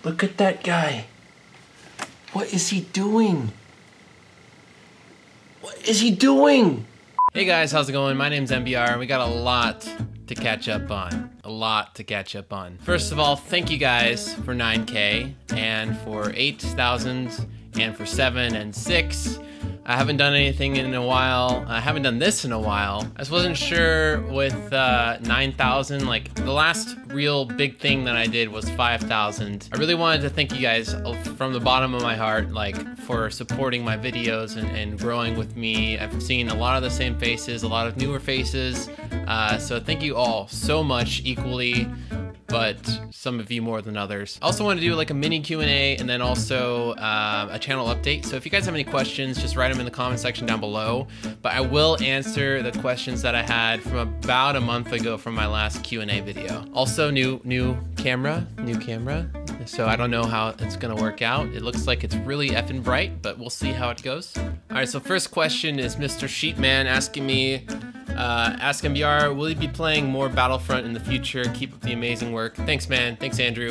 Look at that guy. What is he doing? What is he doing? Hey guys, how's it going? My name's eMBeaR and we got a lot to catch up on. First of all, thank you guys for 9K and for 8,000 and for 7 and 6. I haven't done anything in a while. I haven't done this in a while. I just wasn't sure with 9,000, like the last real big thing that I did was 5,000. I really wanted to thank you guys from the bottom of my heart, like for supporting my videos and growing with me. I've seen a lot of the same faces, a lot of newer faces. So thank you all so much equally, but some of you more than others. I also want to do like a mini Q&A and then also a channel update. So if you guys have any questions, just write them in the comment section down below. But I will answer the questions that I had from about a month ago from my last Q&A video. Also new camera. So I don't know how it's gonna work out. It looks like it's really effing bright, but we'll see how it goes. All right, so first question is Mr. Sheepman asking me, ask eMBeaR, will you be playing more Battlefront in the future? Keep up the amazing work. Thanks, man. Thanks, Andrew.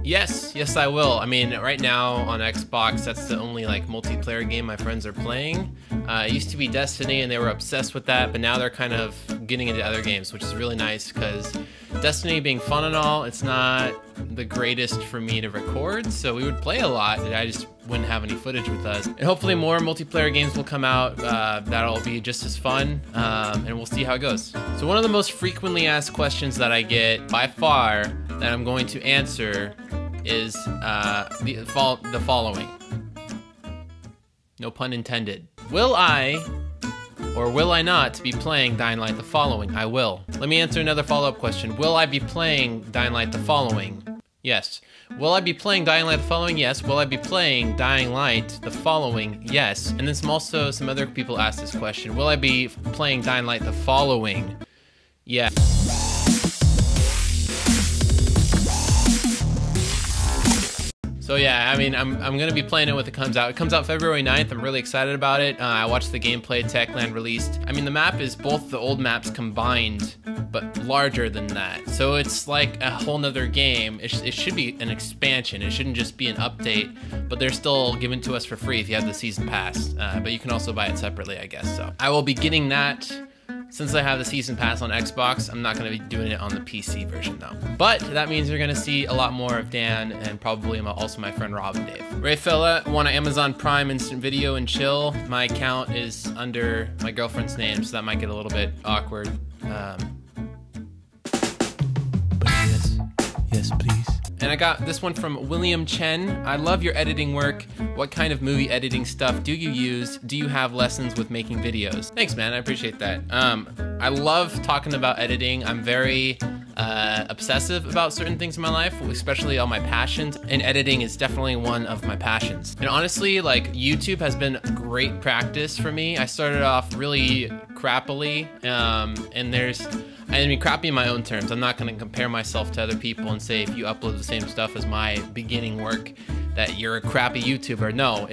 Yes, I will. I mean, right now on Xbox, that's the only like multiplayer game my friends are playing. It used to be Destiny and they were obsessed with that, but now they're kind of getting into other games, which is really nice because Destiny being fun and all, it's not the greatest for me to record, so we would play a lot and I just wouldn't have any footage with us. And hopefully more multiplayer games will come out that'll be just as fun, and we'll see how it goes. So one of the most frequently asked questions that I get by far that I'm going to answer is the following. No pun intended. Will I or will I not be playing Dying Light the following? I will. Let me answer another follow-up question. Will I be playing Dying Light the following? Yes. Will I be playing Dying Light the following? Yes. Will I be playing Dying Light the following? Yes. And then some other people asked this question. Will I be playing Dying Light the following? Yeah. So yeah, I mean, I'm gonna be playing it when it comes out. It comes out February 9th. I'm really excited about it. I watched the gameplay Techland released. I mean, the map is both the old maps combined, but larger than that. So it's like a whole nother game. It should be an expansion. It shouldn't just be an update, but they're still given to us for free if you have the season pass. But you can also buy it separately, I guess. So I will be getting that. Since I have the season pass on Xbox, I'm not gonna be doing it on the PC version though. But that means you're gonna see a lot more of Dan and probably also my friend Rob and Dave. Rayfella, want an Amazon Prime instant video and chill. My account is under my girlfriend's name, so that might get a little bit awkward. But yes, please. And I got this one from William Chen. I love your editing work. What kind of movie editing stuff do you use? Do you have lessons with making videos? Thanks, man, I appreciate that. I love talking about editing. I'm very obsessive about certain things in my life, especially all my passions, and editing is definitely one of my passions. And honestly, like YouTube has been great practice for me. I started off really crappily, I mean crappy in my own terms. I'm not gonna compare myself to other people and say if you upload the same stuff as my beginning work that you're a crappy YouTuber. No,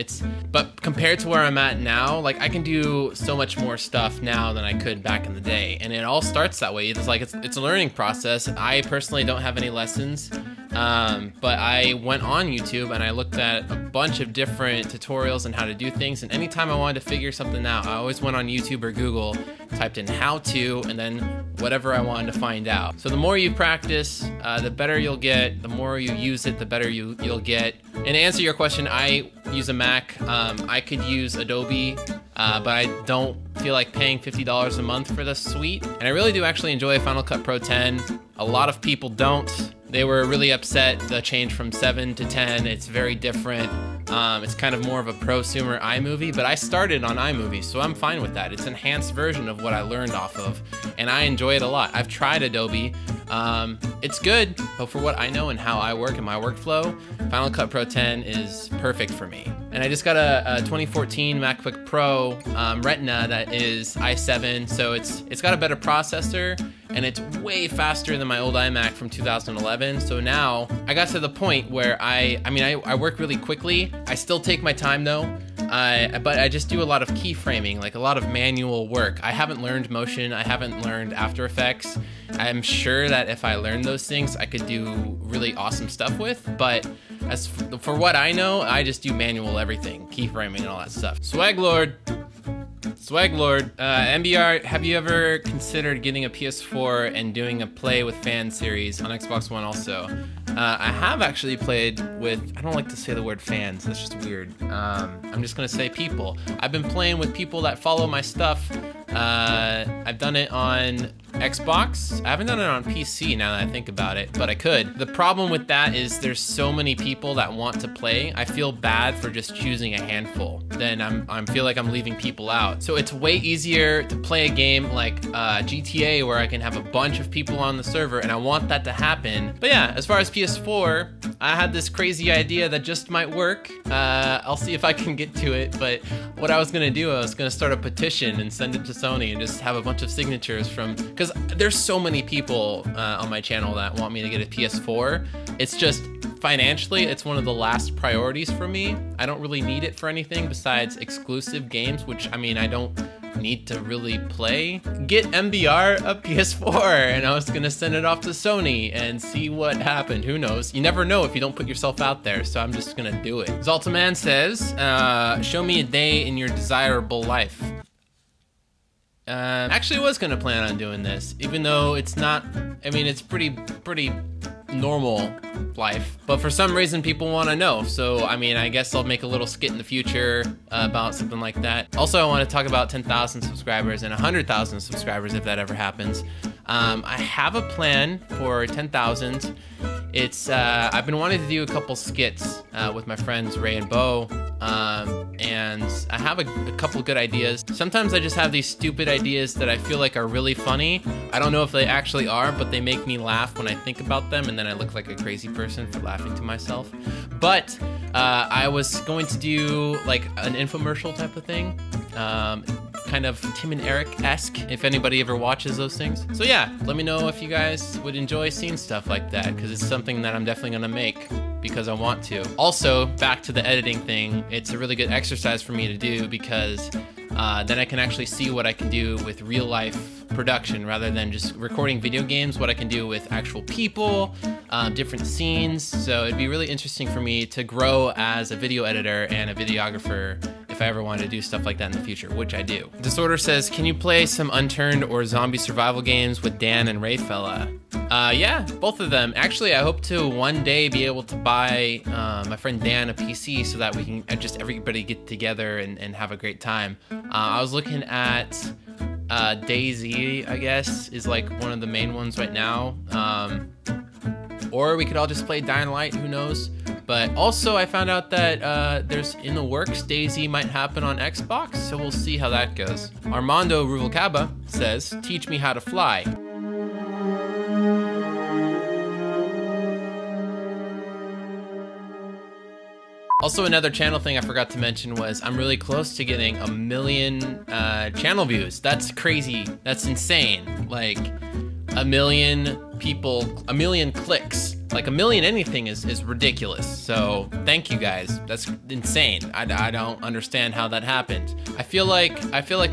but compared to where I'm at now, like I can do so much more stuff now than I could back in the day. And it all starts that way. It's like, it's a learning process. I personally don't have any lessons, but I went on YouTube and I looked at a bunch of different tutorials on how to do things. And anytime I wanted to figure something out, I always went on YouTube or Google, typed in how to, and then whatever I wanted to find out. So the more you practice, the better you'll get. The more you use it, the better you'll get. And to answer your question, I use a Mac. I could use Adobe, but I don't feel like paying $50 a month for the suite. And I really do actually enjoy Final Cut Pro 10. A lot of people don't. They were really upset the change from 7 to 10. It's very different. It's kind of more of a prosumer iMovie, but I started on iMovie, so I'm fine with that. It's an enhanced version of what I learned off of, and I enjoy it a lot. I've tried Adobe. It's good, but for what I know and how I work and my workflow, Final Cut Pro 10 is perfect for me. And I just got a 2014 MacBook Pro Retina that is i7, so it's got a better processor, and it's way faster than my old iMac from 2011. So now I got to the point where I work really quickly. I still take my time though. but I just do a lot of keyframing, like a lot of manual work. I haven't learned motion, I haven't learned After Effects. I'm sure that if I learned those things, I could do really awesome stuff with, but as for what I know, I just do manual everything, keyframing and all that stuff. Swag Lord, eMBeaR, have you ever considered getting a PS4 and doing a play with fan series on Xbox One also? I have actually played with, I don't like to say the word fans, that's just weird. I'm just gonna say people. I've been playing with people that follow my stuff. I've done it on Xbox. I haven't done it on PC now that I think about it, but I could. The problem with that is there's so many people that want to play. I feel bad for just choosing a handful. Then I feel like I'm leaving people out. So it's way easier to play a game like GTA where I can have a bunch of people on the server, and I want that to happen. But yeah, as far as PS4, I had this crazy idea that just might work. I'll see if I can get to it, but what I was gonna do, I was gonna start a petition and send it to Sony and just have a bunch of signatures from, because there's so many people on my channel that want me to get a PS4. It's just financially, it's one of the last priorities for me. I don't really need it for anything besides exclusive games, which I mean, I don't need to really play. Get eMBeaR a PS4, and I was gonna send it off to Sony and see what happened. Who knows? You never know if you don't put yourself out there, so I'm just gonna do it. Zaltaman says, show me a day in your desirable life. Actually was gonna plan on doing this, even though it's not, I mean, it's pretty normal life, but for some reason people want to know, so I mean, I guess I'll make a little skit in the future about something like that. Also, I want to talk about 10,000 subscribers and 100,000 subscribers if that ever happens. I have a plan for 10,000. It's I've been wanting to do a couple skits with my friends Ray and Bo, and I have a couple good ideas. Sometimes I just have these stupid ideas that I feel like are really funny. I don't know if they actually are, but they make me laugh when I think about them, and then I look like a crazy person for laughing to myself. But I was going to do like an infomercial type of thing, kind of Tim and Eric-esque, if anybody ever watches those things. So yeah, let me know if you guys would enjoy seeing stuff like that, because it's something that I'm definitely gonna make because I want to. Also, back to the editing thing, it's a really good exercise for me to do, because then I can actually see what I can do with real life production rather than just recording video games, what I can do with actual people, different scenes. So it'd be really interesting for me to grow as a video editor and a videographer if I ever wanted to do stuff like that in the future, which I do. Disorder says, can you play some Unturned or zombie survival games with Dan and Rayfella? Yeah, both of them. Actually, I hope to one day be able to buy my friend Dan a PC so that we can just everybody get together and have a great time. I was looking at DayZ, I guess, is like one of the main ones right now. Or we could all just play Dying Light, who knows? But also I found out that there's in the works, DayZ might happen on Xbox, so we'll see how that goes. Armando Ruvalcaba says, teach me how to fly. Also, another channel thing I forgot to mention was I'm really close to getting 1 million channel views. That's crazy. That's insane. Like 1 million people, 1 million clicks. Like 1 million anything is ridiculous. So thank you guys. That's insane. I don't understand how that happened. I feel like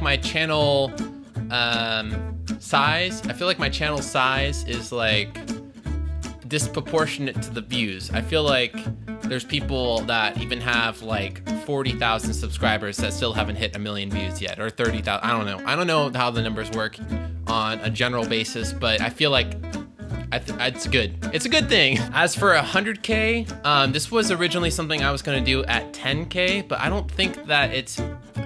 my channel size. I feel like my channel size is like disproportionate to the views. I feel like there's people that even have like 40,000 subscribers that still haven't hit 1 million views yet, or 30,000. I don't know. I don't know how the numbers work on a general basis, but I feel like it's good. It's a good thing. As for 100K, this was originally something I was gonna do at 10K, but I don't think that it's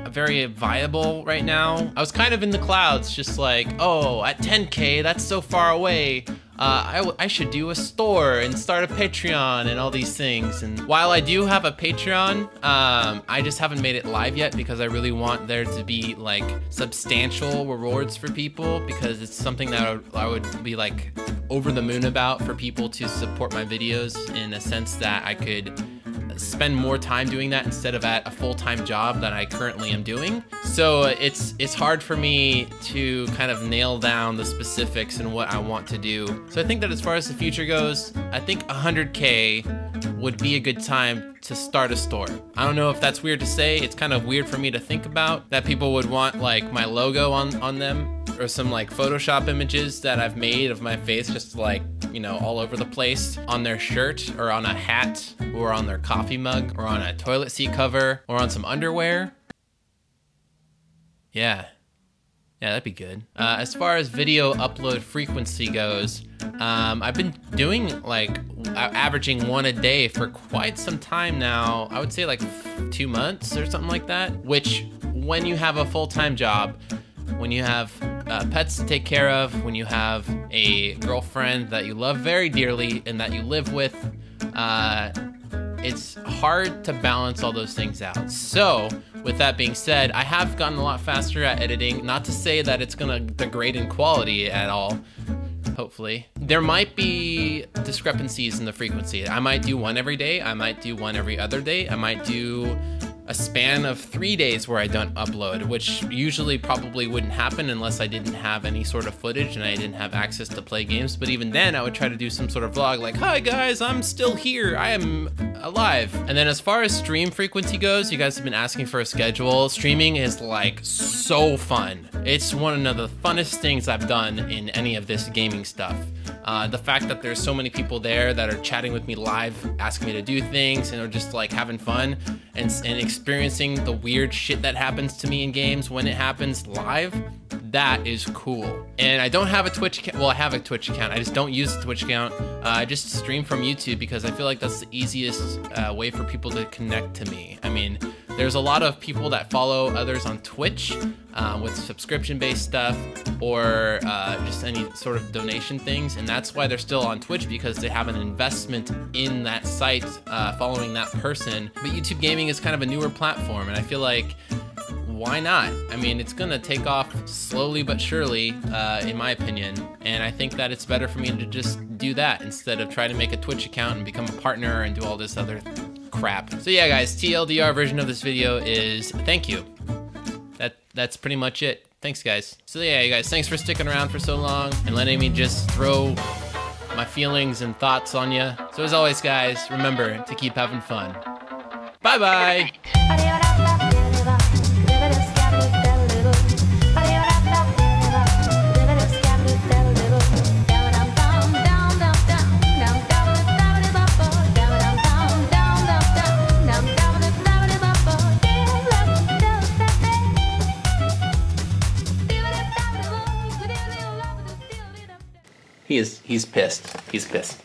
very viable right now. I was kind of in the clouds, just like, oh, at 10K, that's so far away. I should do a store and start a Patreon and all these things. And while I do have a Patreon, I just haven't made it live yet because I really want there to be like substantial rewards for people, because it's something that I would be like over the moon about for people to support my videos, in a sense that I could spend more time doing that instead of at a full-time job that I currently am doing. So it's hard for me to kind of nail down the specifics and what I want to do. So I think that as far as the future goes, I think 100K would be a good time to start a store. I don't know if that's weird to say. It's kind of weird for me to think about that people would want like my logo on them, or some like Photoshop images that I've made of my face just like, you know, all over the place on their shirt or on a hat or on their coffee mug or on a toilet seat cover or on some underwear. Yeah, that'd be good. As far as video upload frequency goes, I've been doing like averaging one a day for quite some time now. I would say like 2 months or something like that, which when you have a full-time job, when you have pets to take care of, when you have a girlfriend that you love very dearly and that you live with, it's hard to balance all those things out. So with that being said, I have gotten a lot faster at editing. Not to say that it's gonna degrade in quality at all, hopefully. There might be discrepancies in the frequency. I might do one every day, I might do one every other day, I might do a span of 3 days where I don't upload, which usually probably wouldn't happen unless I didn't have any sort of footage and I didn't have access to play games. But even then, I would try to do some sort of vlog like, hi guys, I'm still here, I am alive. And then as far as stream frequency goes, you guys have been asking for a schedule. Streaming is like so fun. It's one of the funnest things I've done in any of this gaming stuff. The fact that there's so many people there that are chatting with me live, asking me to do things, and are just like having fun and experiencing the weird shit that happens to me in games when it happens live, that is cool. And I don't have a Twitch account. Well, I have a Twitch account. I just don't use the Twitch account. I just stream from YouTube because I feel like that's the easiest way for people to connect to me. I mean, there's a lot of people that follow others on Twitch with subscription-based stuff or just any sort of donation things, and that's why they're still on Twitch, because they have an investment in that site following that person. But YouTube gaming is kind of a newer platform, and I feel like, why not? I mean, it's gonna take off slowly but surely, in my opinion, and I think that it's better for me to just do that instead of try to make a Twitch account and become a partner and do all this other crap. So yeah, guys, TLDR version of this video is thank you. That's pretty much it. Thanks, guys. So yeah, you guys, thanks for sticking around for so long and letting me just throw my feelings and thoughts on you. So as always, guys, remember to keep having fun. Bye-bye. He's pissed. He's pissed.